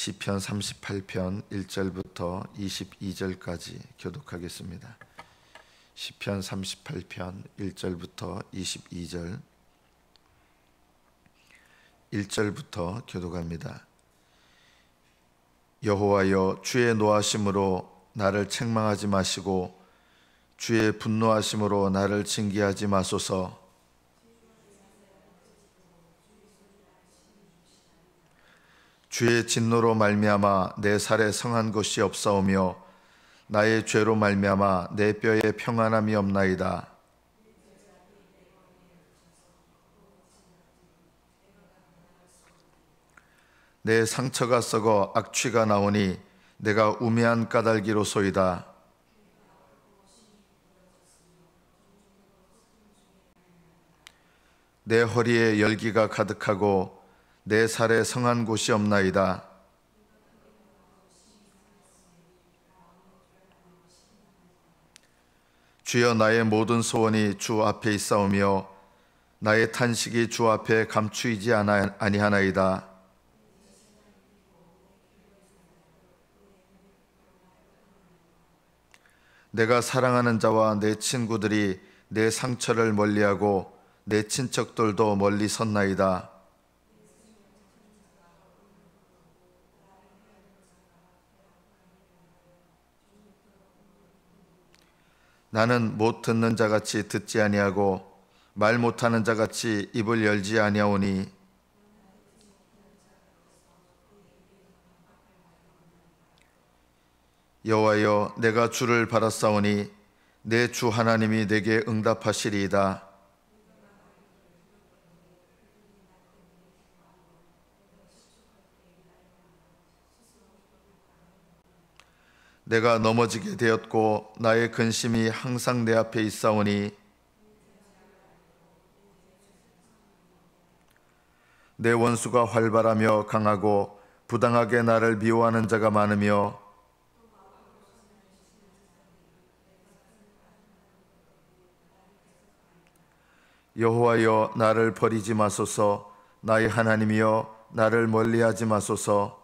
시편 38편 1절부터 22절까지 교독하겠습니다. 시편 38편 1절부터 22절 1절부터 교독합니다. 여호와여, 주의 노하심으로 나를 책망하지 마시고 주의 분노하심으로 나를 징계하지 마소서. 주의 진노로 말미암아 내 살에 성한 것이 없사오며 나의 죄로 말미암아 내 뼈에 평안함이 없나이다. 내 상처가 썩어 악취가 나오니 내가 우매한 까닭이로소이다. 내 허리에 열기가 가득하고 내 살에 성한 곳이 없나이다. 주여, 나의 모든 소원이 주 앞에 있사오며 나의 탄식이 주 앞에 감추이지 아니하나이다. 내가 사랑하는 자와 내 친구들이 내 상처를 멀리하고 내 친척들도 멀리 섰나이다. 나는 못 듣는 자같이 듣지 아니하고 말 못하는 자같이 입을 열지 아니하오니 여호와여, 내가 주를 바랐사오니 내 주 하나님이 내게 응답하시리이다. 내가 넘어지게 되었고 나의 근심이 항상 내 앞에 있사오니 내 원수가 활발하며 강하고 부당하게 나를 미워하는 자가 많으며 여호와여, 나를 버리지 마소서. 나의 하나님이여, 나를 멀리하지 마소서.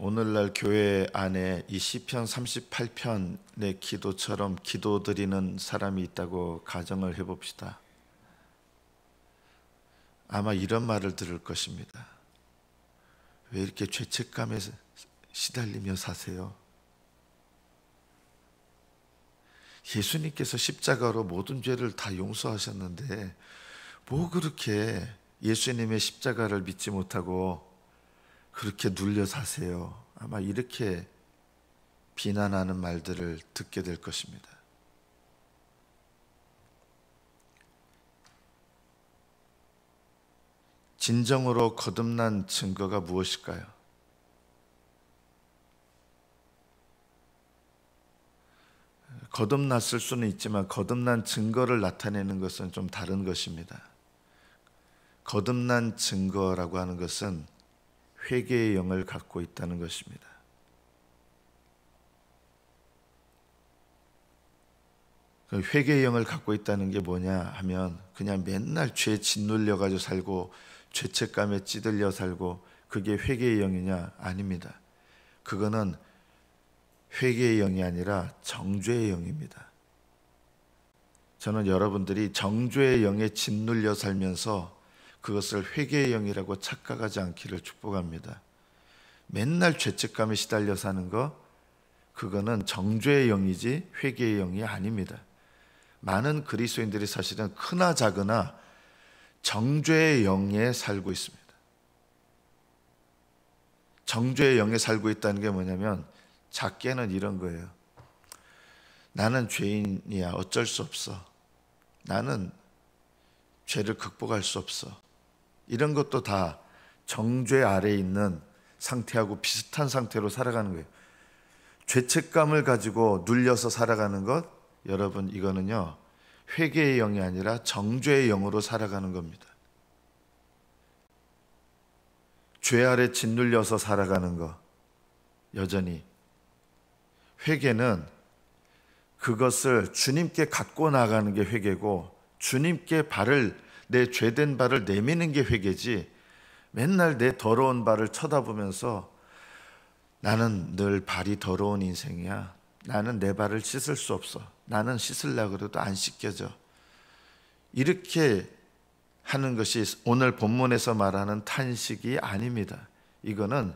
오늘날 교회 안에 이 시편 38편의 기도처럼 기도드리는 사람이 있다고 가정을 해봅시다. 아마 이런 말을 들을 것입니다. 왜 이렇게 죄책감에 시달리며 사세요? 예수님께서 십자가로 모든 죄를 다 용서하셨는데 뭐 그렇게 예수님의 십자가를 믿지 못하고 그렇게 눌려 사세요? 아마 이렇게 비난하는 말들을 듣게 될 것입니다. 진정으로 거듭난 증거가 무엇일까요? 거듭났을 수는 있지만 거듭난 증거를 나타내는 것은 좀 다른 것입니다. 거듭난 증거라고 하는 것은 회개의 영을 갖고 있다는 것입니다. 회개의 영을 갖고 있다는 게 뭐냐 하면 그냥 맨날 죄에 짓눌려 가지고 살고 죄책감에 찌들려 살고 그게 회개의 영이냐? 아닙니다. 그거는 회개의 영이 아니라 정죄의 영입니다. 저는 여러분들이 정죄의 영에 짓눌려 살면서 그것을 회개의 영이라고 착각하지 않기를 축복합니다. 맨날 죄책감에 시달려 사는 거, 그거는 정죄의 영이지 회개의 영이 아닙니다. 많은 그리스도인들이 사실은 크나 작으나 정죄의 영에 살고 있습니다. 정죄의 영에 살고 있다는 게 뭐냐면 작게는 이런 거예요. 나는 죄인이야, 어쩔 수 없어. 나는 죄를 극복할 수 없어. 이런 것도 다 정죄 아래에 있는 상태하고 비슷한 상태로 살아가는 거예요. 죄책감을 가지고 눌려서 살아가는 것, 여러분 이거는요 회개의 영이 아니라 정죄의 영으로 살아가는 겁니다. 죄 아래 짓눌려서 살아가는 것, 여전히. 회개는 그것을 주님께 갖고 나가는 게 회개고, 주님께 내 죄된 발을 내미는 게 회개지, 맨날 내 더러운 발을 쳐다보면서 나는 늘 발이 더러운 인생이야, 나는 내 발을 씻을 수 없어, 나는 씻으려고 해도 안 씻겨져, 이렇게 하는 것이 오늘 본문에서 말하는 탄식이 아닙니다. 이거는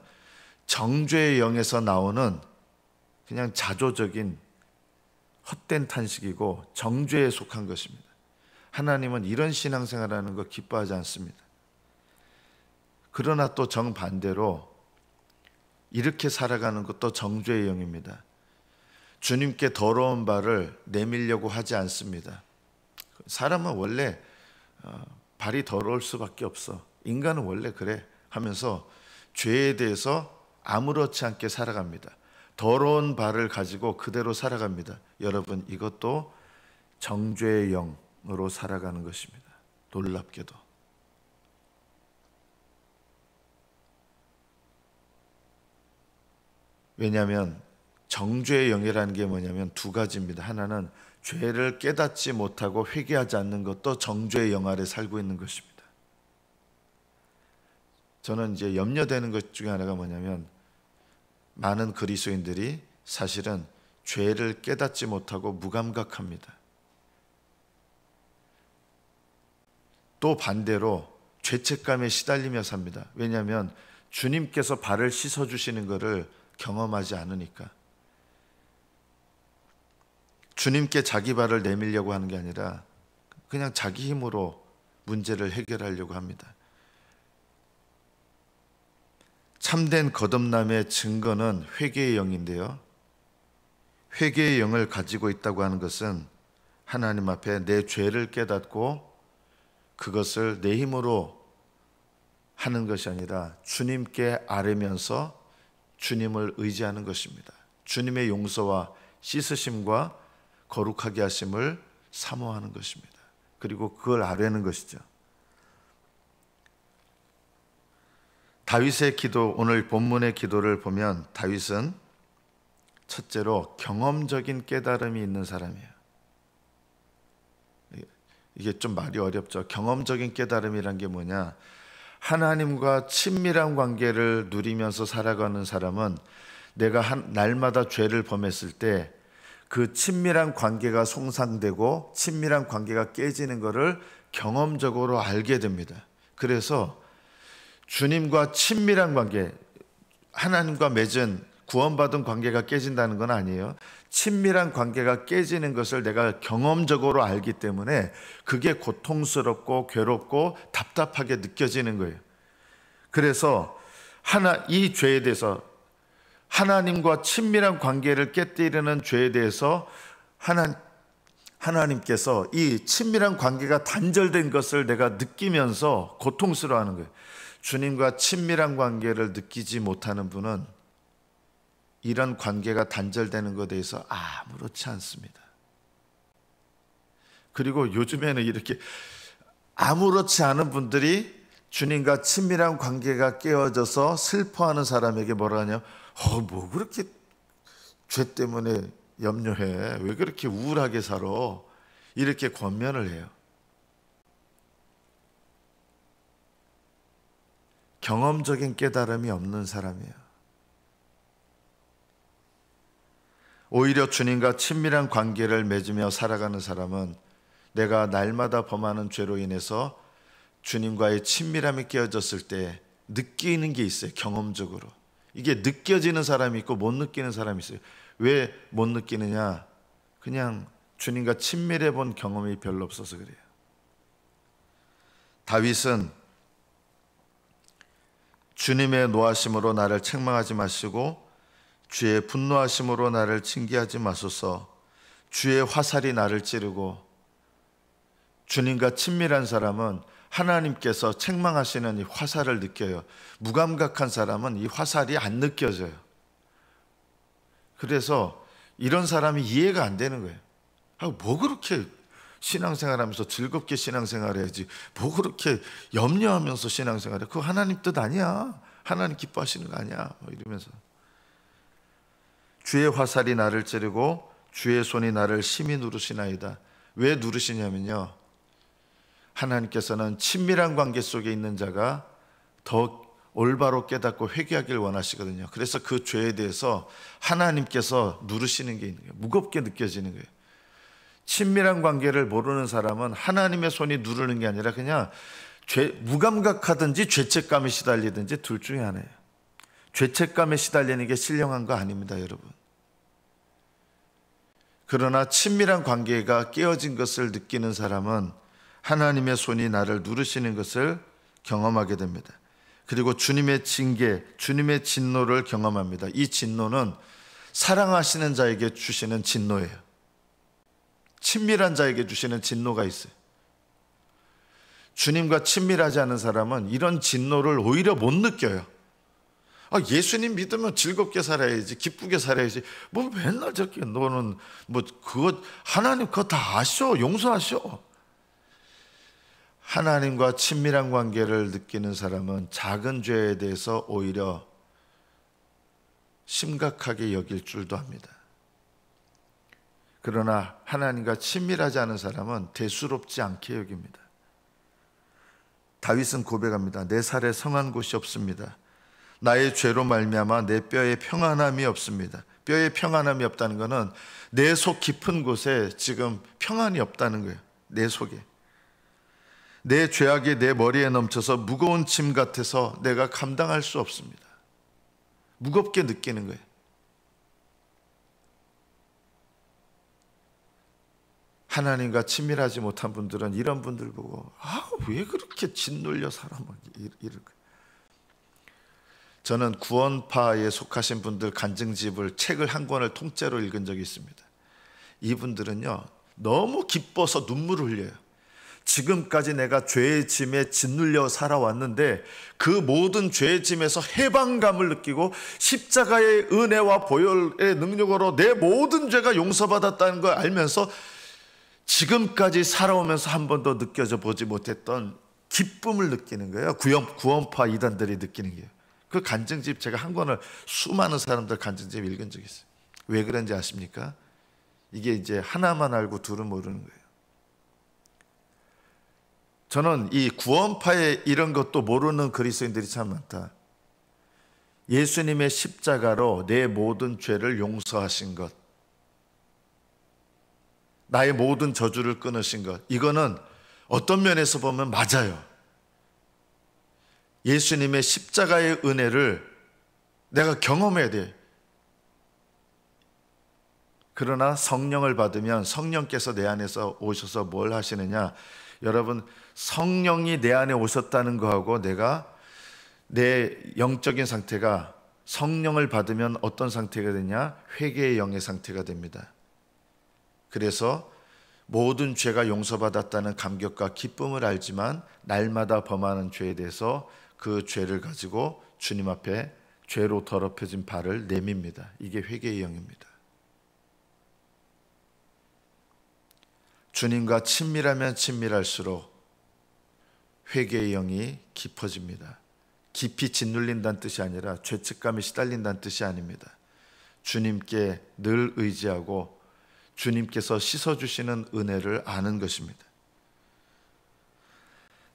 정죄의 영에서 나오는 그냥 자조적인 헛된 탄식이고 정죄에 속한 것입니다. 하나님은 이런 신앙생활하는 거 기뻐하지 않습니다. 그러나 또 정반대로 이렇게 살아가는 것도 정죄의 영입니다. 주님께 더러운 발을 내밀려고 하지 않습니다. 사람은 원래 발이 더러울 수밖에 없어, 인간은 원래 그래 하면서 죄에 대해서 아무렇지 않게 살아갑니다. 더러운 발을 가지고 그대로 살아갑니다. 여러분, 이것도 정죄의 영으로 살아가는 것입니다. 놀랍게도. 왜냐하면 정죄의 영이라는 게 뭐냐면 두 가지입니다. 하나는 죄를 깨닫지 못하고 회개하지 않는 것도 정죄의 영 아래 살고 있는 것입니다. 저는 이제 염려되는 것 중에 하나가 뭐냐면, 많은 그리스도인들이 사실은 죄를 깨닫지 못하고 무감각합니다. 또 반대로 죄책감에 시달리며 삽니다. 왜냐하면 주님께서 발을 씻어주시는 것을 경험하지 않으니까. 주님께 자기 발을 내밀려고 하는 게 아니라 그냥 자기 힘으로 문제를 해결하려고 합니다. 참된 거듭남의 증거는 회개의 영인데요, 회개의 영을 가지고 있다고 하는 것은 하나님 앞에 내 죄를 깨닫고 그것을 내 힘으로 하는 것이 아니라 주님께 아뢰면서 주님을 의지하는 것입니다. 주님의 용서와 씻으심과 거룩하게 하심을 사모하는 것입니다. 그리고 그걸 아뢰는 것이죠. 다윗의 기도, 오늘 본문의 기도를 보면 다윗은 첫째로 경험적인 깨달음이 있는 사람이에요. 이게 좀 말이 어렵죠. 경험적인 깨달음이란 게 뭐냐? 하나님과 친밀한 관계를 누리면서 살아가는 사람은 내가 날마다 죄를 범했을 때 그 친밀한 관계가 손상되고 친밀한 관계가 깨지는 것을 경험적으로 알게 됩니다. 그래서 주님과 친밀한 관계, 하나님과 맺은 구원받은 관계가 깨진다는 건 아니에요. 친밀한 관계가 깨지는 것을 내가 경험적으로 알기 때문에 그게 고통스럽고 괴롭고 답답하게 느껴지는 거예요. 그래서 이 죄에 대해서, 하나님과 친밀한 관계를 깨뜨리는 죄에 대해서 하나님께서 이 친밀한 관계가 단절된 것을 내가 느끼면서 고통스러워하는 거예요. 주님과 친밀한 관계를 느끼지 못하는 분은 이런 관계가 단절되는 것에 대해서 아무렇지 않습니다. 그리고 요즘에는 이렇게 아무렇지 않은 분들이 주님과 친밀한 관계가 깨어져서 슬퍼하는 사람에게 뭐라 하냐? 뭐 그렇게 죄 때문에 염려해? 왜 그렇게 우울하게 살아? 이렇게 권면을 해요. 경험적인 깨달음이 없는 사람이에요. 오히려 주님과 친밀한 관계를 맺으며 살아가는 사람은 내가 날마다 범하는 죄로 인해서 주님과의 친밀함이 깨어졌을 때 느끼는 게 있어요. 경험적으로. 이게 느껴지는 사람이 있고 못 느끼는 사람이 있어요. 왜 못 느끼느냐? 그냥 주님과 친밀해 본 경험이 별로 없어서 그래요. 다윗은 주님의 노하심으로 나를 책망하지 마시고 주의 분노하심으로 나를 징계하지 마소서. 주의 화살이 나를 찌르고. 주님과 친밀한 사람은 하나님께서 책망하시는 이 화살을 느껴요. 무감각한 사람은 이 화살이 안 느껴져요. 그래서 이런 사람이 이해가 안 되는 거예요. 뭐 그렇게 신앙생활하면서 즐겁게 신앙생활해야지, 뭐 그렇게 염려하면서 신앙생활해? 그거 하나님 뜻 아니야. 하나님 기뻐하시는 거 아니야. 뭐 이러면서. 주의 화살이 나를 찌르고 주의 손이 나를 심히 누르시나이다. 왜 누르시냐면요, 하나님께서는 친밀한 관계 속에 있는 자가 더 올바로 깨닫고 회개하길 원하시거든요. 그래서 그 죄에 대해서 하나님께서 누르시는 게 있는 거예요. 무겁게 느껴지는 거예요. 친밀한 관계를 모르는 사람은 하나님의 손이 누르는 게 아니라 그냥 무감각하든지 죄책감에 시달리든지 둘 중에 하나예요. 죄책감에 시달리는 게 신령한 거 아닙니다, 여러분. 그러나 친밀한 관계가 깨어진 것을 느끼는 사람은 하나님의 손이 나를 누르시는 것을 경험하게 됩니다. 그리고 주님의 징계, 주님의 진노를 경험합니다. 이 진노는 사랑하시는 자에게 주시는 진노예요. 친밀한 자에게 주시는 진노가 있어요. 주님과 친밀하지 않은 사람은 이런 진노를 오히려 못 느껴요. 예수님 믿으면 즐겁게 살아야지, 기쁘게 살아야지. 뭐 맨날 저렇게 너는 그거 하나님 그거 다 아셔, 용서하셔. 하나님과 친밀한 관계를 느끼는 사람은 작은 죄에 대해서 오히려 심각하게 여길 줄도 압니다. 그러나 하나님과 친밀하지 않은 사람은 대수롭지 않게 여깁니다. 다윗은 고백합니다. 내 살에 성한 곳이 없습니다. 나의 죄로 말미암아 내 뼈에 평안함이 없습니다. 뼈에 평안함이 없다는 것은 내 속 깊은 곳에 지금 평안이 없다는 거예요. 내 속에. 내 죄악이 내 머리에 넘쳐서 무거운 짐 같아서 내가 감당할 수 없습니다. 무겁게 느끼는 거예요. 하나님과 친밀하지 못한 분들은 이런 분들 보고 왜 그렇게 짓눌려 살아? 이럴 거예요. 저는 구원파에 속하신 분들 간증집을 책을 한 권을 통째로 읽은 적이 있습니다. 이분들은요, 너무 기뻐서 눈물을 흘려요. 지금까지 내가 죄의 짐에 짓눌려 살아왔는데 그 모든 죄의 짐에서 해방감을 느끼고 십자가의 은혜와 보혈의 능력으로 내 모든 죄가 용서받았다는 걸 알면서 지금까지 살아오면서 한 번도 느껴져 보지 못했던 기쁨을 느끼는 거예요. 구원파 이단들이 느끼는 게요. 그 간증집 제가 한 권을 수많은 사람들 간증집 읽은 적이 있어요. 왜 그런지 아십니까? 이게 이제 하나만 알고 둘은 모르는 거예요. 저는 이 구원파의 이런 것도 모르는 그리스도인들이 참 많다. 예수님의 십자가로 내 모든 죄를 용서하신 것, 나의 모든 저주를 끊으신 것, 이거는 어떤 면에서 보면 맞아요. 예수님의 십자가의 은혜를 내가 경험해야 돼. 그러나 성령을 받으면 성령께서 내 안에서 오셔서 뭘 하시느냐? 여러분, 성령이 내 안에 오셨다는 거하고 내가 내 영적인 상태가 성령을 받으면 어떤 상태가 되냐? 회개의 영의 상태가 됩니다. 그래서 모든 죄가 용서받았다는 감격과 기쁨을 알지만 날마다 범하는 죄에 대해서 그 죄를 가지고 주님 앞에 죄로 더럽혀진 발을 내밉니다. 이게 회개의 영입니다. 주님과 친밀하면 친밀할수록 회개의 영이 깊어집니다. 깊이 짓눌린다는 뜻이 아니라 죄책감에 시달린다는 뜻이 아닙니다. 주님께 늘 의지하고 주님께서 씻어주시는 은혜를 아는 것입니다.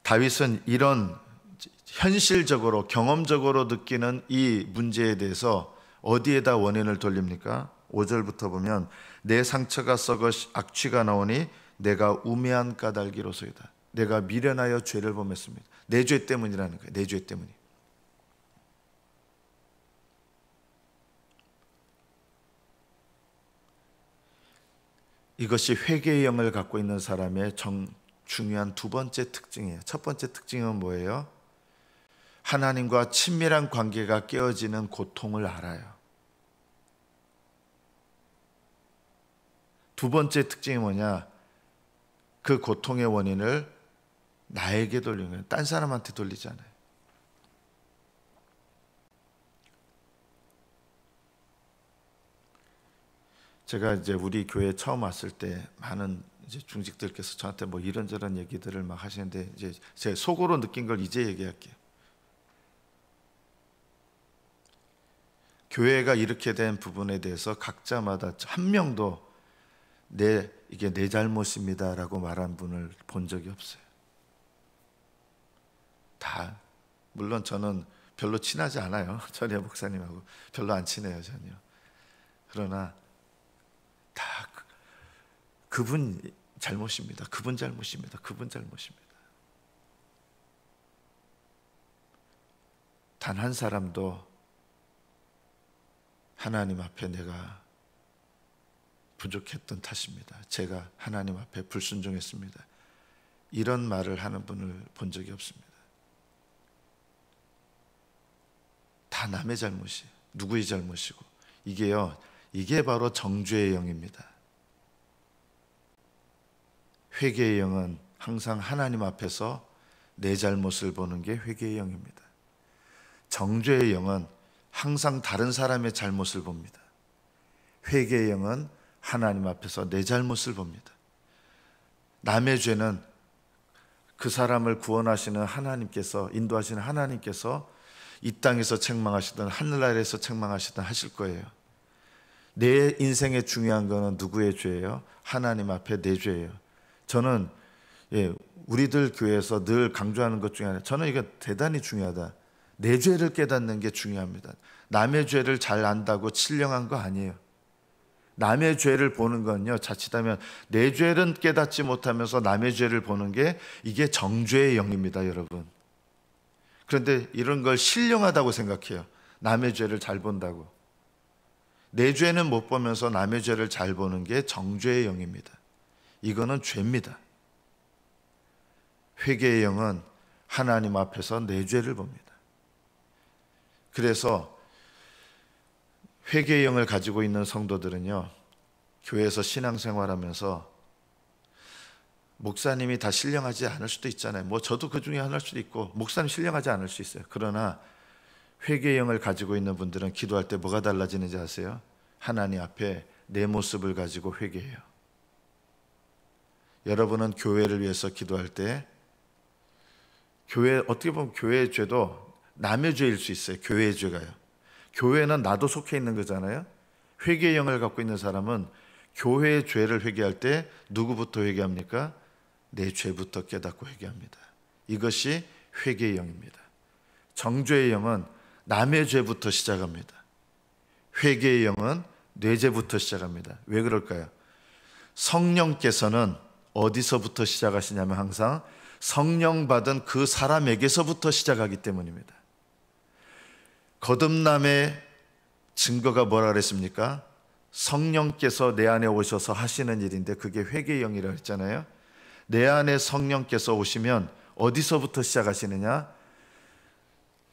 다윗은 이런 현실적으로 경험적으로 느끼는 이 문제에 대해서 어디에다 원인을 돌립니까? 5절부터 보면 내 상처가 썩어 악취가 나오니 내가 우매한 까닭이로소이다. 내가 미련하여 죄를 범했습니다. 내 죄 때문이라는 거예요. 내 죄 때문이. 이것이 회개의 영을 갖고 있는 사람의 중요한 두 번째 특징이에요. 첫 번째 특징은 뭐예요? 하나님과 친밀한 관계가 깨어지는 고통을 알아요. 두 번째 특징이 뭐냐? 그 고통의 원인을 나에게 돌리는 거예요. 딴 사람한테 돌리지 않아요. 제가 이제 우리 교회 처음 왔을 때 많은 이제 중직들께서 저한테 뭐 이런저런 얘기들을 막 하시는데 이제 제 속으로 느낀 걸 이제 얘기할게요. 교회가 이렇게 된 부분에 대해서 각자마다 한 명도 이게 내 잘못입니다라고 말한 분을 본 적이 없어요. 다 물론 저는 별로 친하지 않아요. 전혀 목사님하고 별로 안 친해요, 전혀. 그러나 다 그분 잘못입니다. 그분 잘못입니다. 그분 잘못입니다. 단 한 사람도 하나님 앞에 내가 부족했던 탓입니다. 제가 하나님 앞에 불순종했습니다. 이런 말을 하는 분을 본 적이 없습니다. 다 남의 잘못이, 누구의 잘못이고, 이게 바로 정죄의 영입니다. 회개의 영은 항상 하나님 앞에서 내 잘못을 보는 게 회개의 영입니다. 정죄의 영은 항상 다른 사람의 잘못을 봅니다. 회개의 영은 하나님 앞에서 내 잘못을 봅니다. 남의 죄는 그 사람을 구원하시는 하나님께서, 인도하시는 하나님께서 이 땅에서 책망하시든 하늘나라에서 책망하시든 하실 거예요. 내 인생에 중요한 거는 누구의 죄예요? 하나님 앞에 내 죄예요. 저는 우리들 교회에서 늘 강조하는 것 중에 하나, 저는 이거 대단히 중요하다. 내 죄를 깨닫는 게 중요합니다. 남의 죄를 잘 안다고 신령한 거 아니에요. 남의 죄를 보는 건요, 자칫하면 내 죄는 깨닫지 못하면서 남의 죄를 보는 게 이게 정죄의 영입니다, 여러분. 그런데 이런 걸 신령하다고 생각해요. 남의 죄를 잘 본다고. 내 죄는 못 보면서 남의 죄를 잘 보는 게 정죄의 영입니다. 이거는 죄입니다. 회개의 영은 하나님 앞에서 내 죄를 봅니다. 그래서 회개의 영을 가지고 있는 성도들은요, 교회에서 신앙생활하면서 목사님이 다 신령하지 않을 수도 있잖아요. 뭐 저도 그 중에 하나일 수도 있고, 목사님 신령하지 않을 수 있어요. 그러나 회개의 영을 가지고 있는 분들은 기도할 때 뭐가 달라지는지 아세요? 하나님 앞에 내 모습을 가지고 회개해요. 여러분은 교회를 위해서 기도할 때, 어떻게 보면 교회의 죄도 남의 죄일 수 있어요. 교회의 죄가요. 교회는 나도 속해 있는 거잖아요. 회개의 영을 갖고 있는 사람은 교회의 죄를 회개할 때 누구부터 회개합니까? 내 죄부터 깨닫고 회개합니다. 이것이 회개의 영입니다. 정죄의 영은 남의 죄부터 시작합니다. 회개의 영은 내 죄부터 시작합니다. 왜 그럴까요? 성령께서는 어디서부터 시작하시냐면 항상 성령 받은 그 사람에게서부터 시작하기 때문입니다. 거듭남의 증거가 뭐라 그랬습니까? 성령께서 내 안에 오셔서 하시는 일인데 그게 회개의 영이라고 했잖아요. 내 안에 성령께서 오시면 어디서부터 시작하시느냐?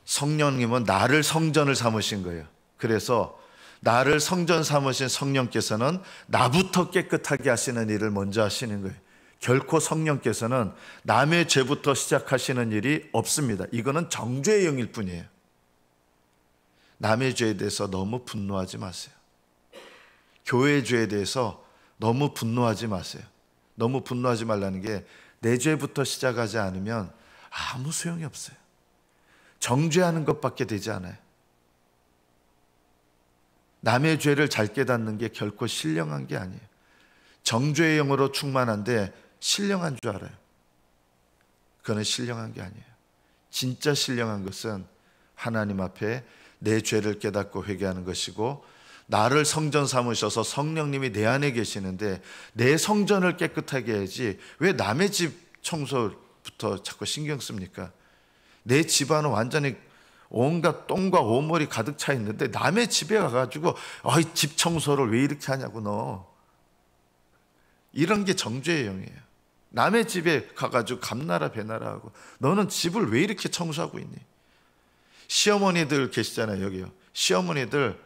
성령님은 나를 성전을 삼으신 거예요. 그래서 나를 성전 삼으신 성령께서는 나부터 깨끗하게 하시는 일을 먼저 하시는 거예요. 결코 성령께서는 남의 죄부터 시작하시는 일이 없습니다. 이거는 정죄의 영일 뿐이에요. 남의 죄에 대해서 너무 분노하지 마세요. 교회의 죄에 대해서 너무 분노하지 마세요. 너무 분노하지 말라는 게, 내 죄부터 시작하지 않으면 아무 소용이 없어요. 정죄하는 것밖에 되지 않아요. 남의 죄를 잘 깨닫는 게 결코 신령한 게 아니에요. 정죄의 영으로 충만한데 신령한 줄 알아요. 그거는 신령한 게 아니에요. 진짜 신령한 것은 하나님 앞에 내 죄를 깨닫고 회개하는 것이고, 나를 성전 삼으셔서 성령님이 내 안에 계시는데 내 성전을 깨끗하게 해야지 왜 남의 집 청소부터 자꾸 신경 씁니까? 내 집안은 완전히 온갖 똥과 오물이 가득 차 있는데 남의 집에 가가지고 집 청소를 왜 이렇게 하냐고. 너 이런 게 정죄의 영이에요. 남의 집에 가가지고 감나라 배나라 하고, 너는 집을 왜 이렇게 청소하고 있니? 시어머니들 계시잖아요. 여기요. 시어머니들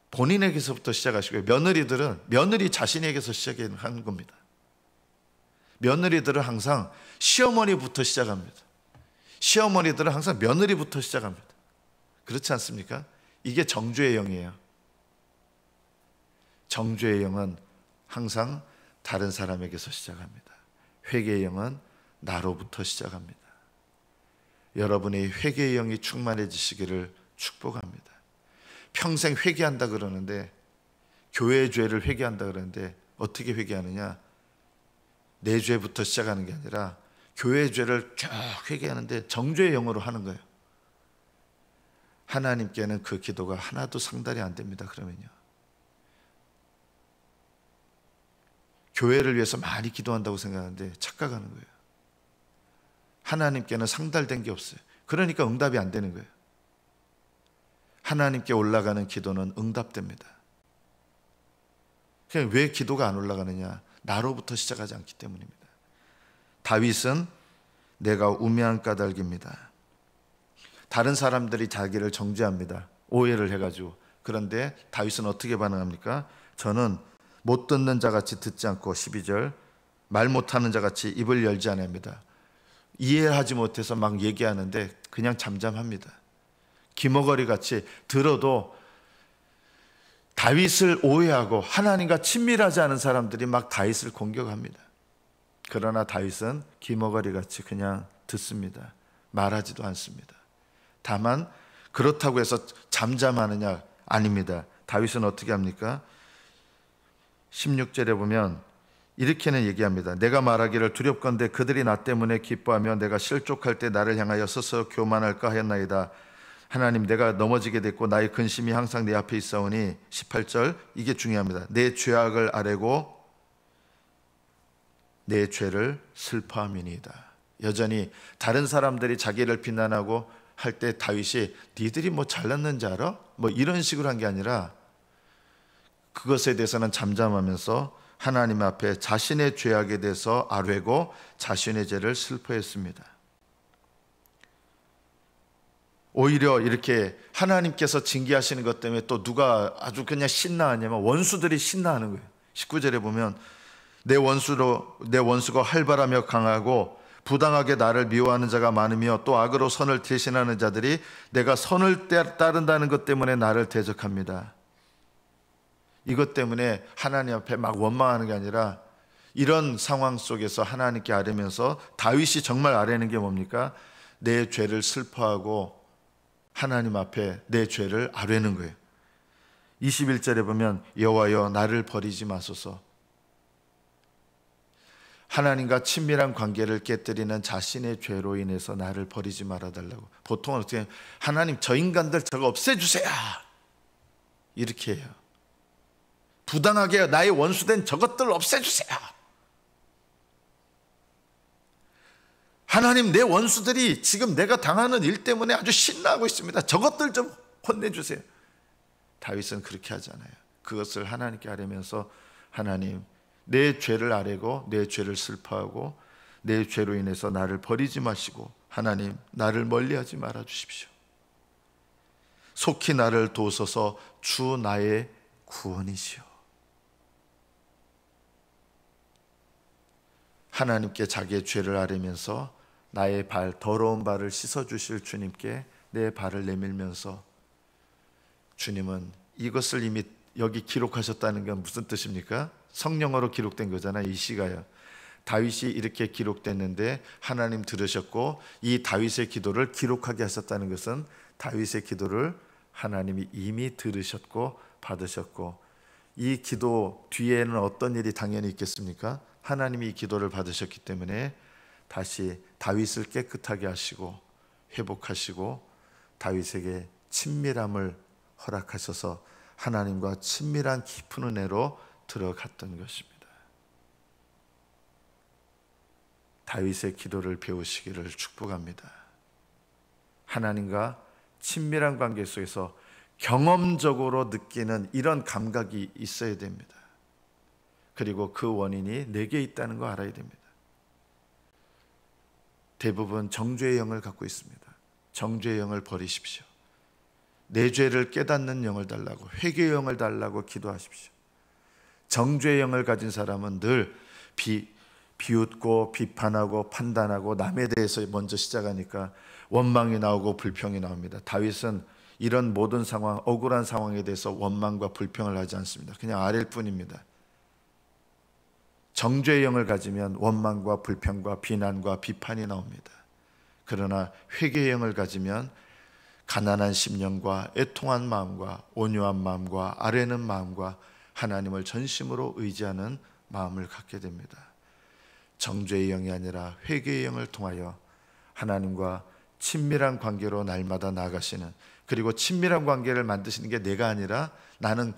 본인에게서부터 시작하시고요. 며느리들은 며느리 자신에게서 시작하는 겁니다. 며느리들은 항상 시어머니부터 시작합니다. 시어머니들은 항상 며느리부터 시작합니다. 그렇지 않습니까? 이게 정죄의 영이에요. 정죄의 영은 항상 다른 사람에게서 시작합니다. 회개의 영은 나로부터 시작합니다. 여러분의 회개의 영이 충만해지시기를 축복합니다. 평생 회개한다 그러는데, 교회의 죄를 회개한다 그러는데 어떻게 회개하느냐? 내 죄부터 시작하는 게 아니라 교회 죄를 쭉 회개하는데 정죄의 영으로 하는 거예요. 하나님께는 그 기도가 하나도 상달이 안 됩니다. 그러면요, 교회를 위해서 많이 기도한다고 생각하는데 착각하는 거예요. 하나님께는 상달된 게 없어요. 그러니까 응답이 안 되는 거예요. 하나님께 올라가는 기도는 응답됩니다. 그냥 왜 기도가 안 올라가느냐? 나로부터 시작하지 않기 때문입니다. 다윗은 내가 우매한 까닭입니다. 다른 사람들이 자기를 정죄합니다. 오해를 해가지고. 그런데 다윗은 어떻게 반응합니까? 저는 못 듣는 자같이 듣지 않고 12절 말 못하는 자같이 입을 열지 않습니다. 이해하지 못해서 막 얘기하는데 그냥 잠잠합니다. 기머거리 같이 들어도 다윗을 오해하고 하나님과 친밀하지 않은 사람들이 막 다윗을 공격합니다. 그러나 다윗은 기머거리 같이 그냥 듣습니다. 말하지도 않습니다. 다만 그렇다고 해서 잠잠하느냐? 아닙니다. 다윗은 어떻게 합니까? 16절에 보면 이렇게는 얘기합니다. 내가 말하기를 두렵건대 그들이 나 때문에 기뻐하며 내가 실족할 때 나를 향하여 서서 교만할까 하였나이다. 하나님, 내가 넘어지게 됐고 나의 근심이 항상 내 앞에 있사오니 18절 이게 중요합니다. 내 죄악을 아뢰고 내 죄를 슬퍼함이니이다. 여전히 다른 사람들이 자기를 비난하고 할 때 다윗이 니들이 뭐 잘났는지 알아? 뭐 이런 식으로 한 게 아니라 그것에 대해서는 잠잠하면서 하나님 앞에 자신의 죄악에 대해서 아뢰고 자신의 죄를 슬퍼했습니다. 오히려 이렇게 하나님께서 징계하시는 것 때문에 또 누가 아주 그냥 신나하냐면 원수들이 신나하는 거예요. 19절에 보면 내 원수가 활발하며 강하고 부당하게 나를 미워하는 자가 많으며 또 악으로 선을 대신하는 자들이 내가 선을 따른다는 것 때문에 나를 대적합니다. 이것 때문에 하나님 앞에 막 원망하는 게 아니라 이런 상황 속에서 하나님께 아뢰면서 다윗이 정말 아뢰는 게 뭡니까? 내 죄를 슬퍼하고 하나님 앞에 내 죄를 아뢰는 거예요. 21절에 보면 여호와여 나를 버리지 마소서. 하나님과 친밀한 관계를 깨뜨리는 자신의 죄로 인해서 나를 버리지 말아달라고. 보통은 어떻게 하나님 저 인간들 저거 없애주세요 이렇게 해요. 부당하게 나의 원수된 저것들 없애주세요. 하나님 내 원수들이 지금 내가 당하는 일 때문에 아주 신나하고 있습니다. 저것들 좀 혼내주세요. 다윗은 그렇게 하지 않아요. 그것을 하나님께 아뢰면서 하나님 내 죄를 아뢰고 내 죄를 슬퍼하고 내 죄로 인해서 나를 버리지 마시고 하나님 나를 멀리하지 말아 주십시오. 속히 나를 도우소서. 주 나의 구원이시오. 하나님께 자기의 죄를 아뢰면서 나의 발 더러운 발을 씻어주실 주님께 내 발을 내밀면서 주님은 이것을 이미 여기 기록하셨다는 건 무슨 뜻입니까? 성령어로 기록된 거잖아요. 이 시가요. 다윗이 이렇게 기록됐는데 하나님 들으셨고 이 다윗의 기도를 기록하게 하셨다는 것은 다윗의 기도를 하나님이 이미 들으셨고 받으셨고 이 기도 뒤에는 어떤 일이 당연히 있겠습니까? 하나님이 이 기도를 받으셨기 때문에 다시 다윗을 깨끗하게 하시고 회복하시고 다윗에게 친밀함을 허락하셔서 하나님과 친밀한 깊은 은혜로 들어갔던 것입니다. 다윗의 기도를 배우시기를 축복합니다. 하나님과 친밀한 관계 속에서 경험적으로 느끼는 이런 감각이 있어야 됩니다. 그리고 그 원인이 내게 있다는 거 알아야 됩니다. 대부분 정죄의 영을 갖고 있습니다. 정죄의 영을 버리십시오. 내 죄를 깨닫는 영을 달라고, 회개의 영을 달라고 기도하십시오. 정죄의 영을 가진 사람은 늘 비웃고 비판하고 판단하고 남에 대해서 먼저 시작하니까 원망이 나오고 불평이 나옵니다. 다윗은 이런 모든 상황, 억울한 상황에 대해서 원망과 불평을 하지 않습니다. 그냥 아랠 뿐입니다. 정죄의 영을 가지면 원망과 불평과 비난과 비판이 나옵니다. 그러나 회개의 영을 가지면 가난한 심령과 애통한 마음과 온유한 마음과 아뢰는 마음과 하나님을 전심으로 의지하는 마음을 갖게 됩니다. 정죄의 영이 아니라 회개의 영을 통하여 하나님과 친밀한 관계로 날마다 나아가시는, 그리고 친밀한 관계를 만드시는 게 내가 아니라, 나는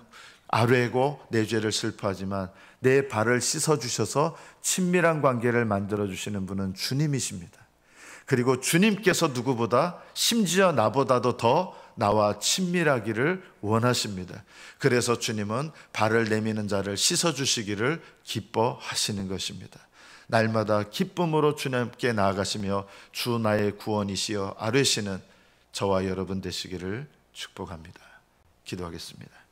아뢰고 내 죄를 슬퍼하지만 내 발을 씻어주셔서 친밀한 관계를 만들어주시는 분은 주님이십니다. 그리고 주님께서 누구보다, 심지어 나보다도 더 나와 친밀하기를 원하십니다. 그래서 주님은 발을 내미는 자를 씻어주시기를 기뻐하시는 것입니다. 날마다 기쁨으로 주님께 나아가시며 주 나의 구원이시여 아뢰시는 저와 여러분 되시기를 축복합니다. 기도하겠습니다.